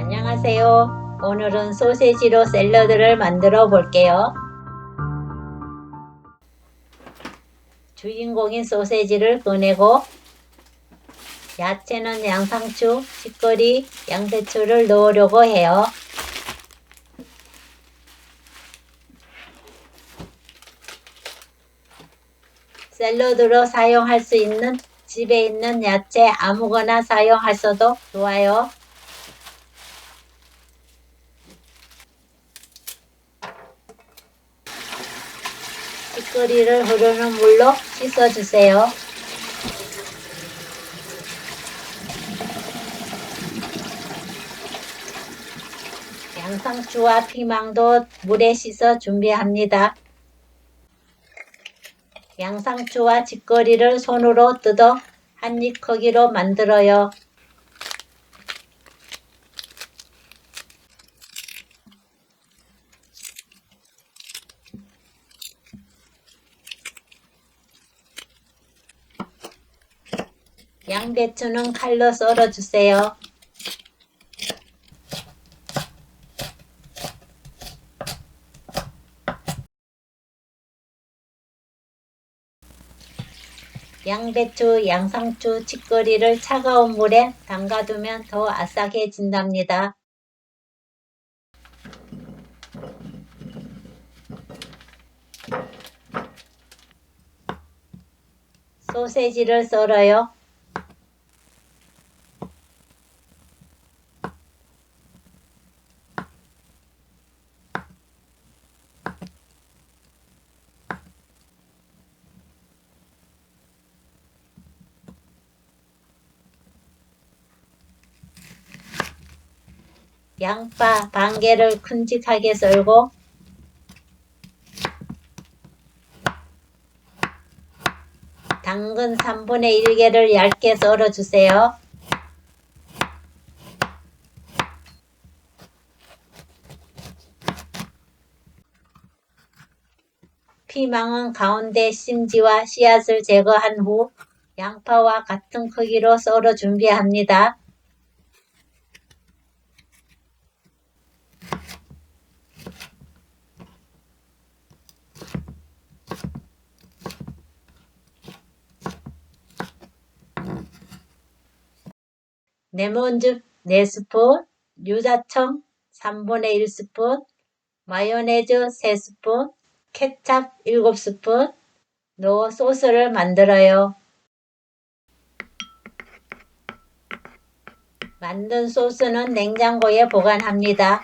안녕하세요. 오늘은 소세지로 샐러드를 만들어 볼게요. 주인공인 소세지를 꺼내고 야채는 양상추, 치거리, 양배추를 넣으려고 해요. 샐러드로 사용할 수 있는 집에 있는 야채 아무거나 사용하셔도 좋아요. 치거리를 흐르는 물로 씻어주세요. 양상추와 피망도 물에 씻어 준비합니다. 양상추와 치거리를 손으로 뜯어 한 입 크기로 만들어요. 양배추는 칼로 썰어주세요. 양배추, 양상추, 치거리를 차가운 물에 담가두면 더 아삭해진답니다. 소세지를 썰어요. 양파 반 개를 큼직하게 썰고 당근 3분의 1개를 얇게 썰어주세요. 피망은 가운데 심지와 씨앗을 제거한 후 양파와 같은 크기로 썰어 준비합니다. 레몬즙 4스푼, 유자청 3분의 1스푼, 마요네즈 3스푼, 케찹 7스푼 넣어 소스를 만들어요. 만든 소스는 냉장고에 보관합니다.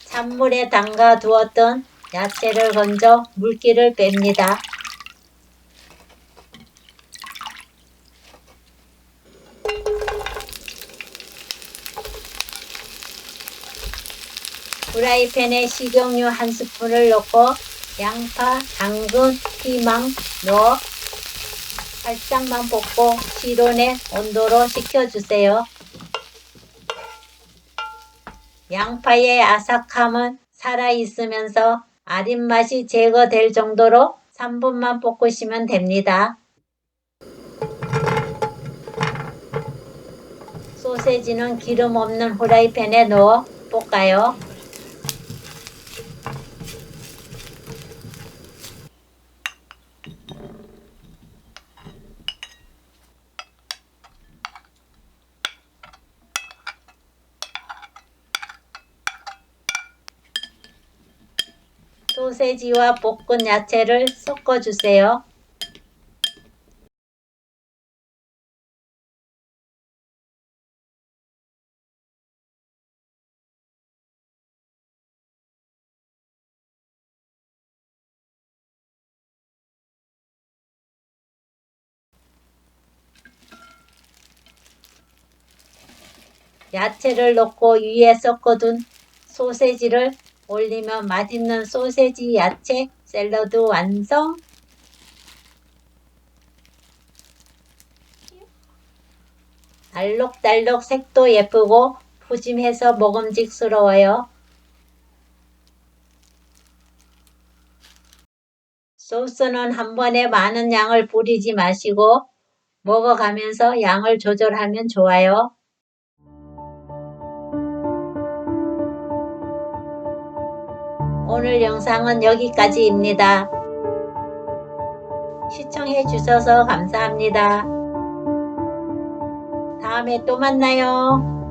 찬물에 담가 두었던 야채를 건져 물기를 뺍니다. 프라이팬에 식용유 1스푼을 넣고 양파, 당근, 피망 넣어 살짝만 볶고 실온의 온도로 식혀주세요. 양파의 아삭함은 살아있으면서 아린 맛이 제거될 정도로 3분만 볶으시면 됩니다. 소세지는 기름 없는 프라이팬에 넣어 볶아요. 소세지와 볶은 야채를 섞어주세요. 야채를 넣고 위에 섞어둔 소세지를 올리면 맛있는 소세지 야채 샐러드 완성! 알록달록 색도 예쁘고 푸짐해서 먹음직스러워요. 소스는 한 번에 많은 양을 뿌리지 마시고 먹어가면서 양을 조절하면 좋아요. 오늘 영상은 여기까지입니다. 시청해 주셔서 감사합니다. 다음에 또 만나요.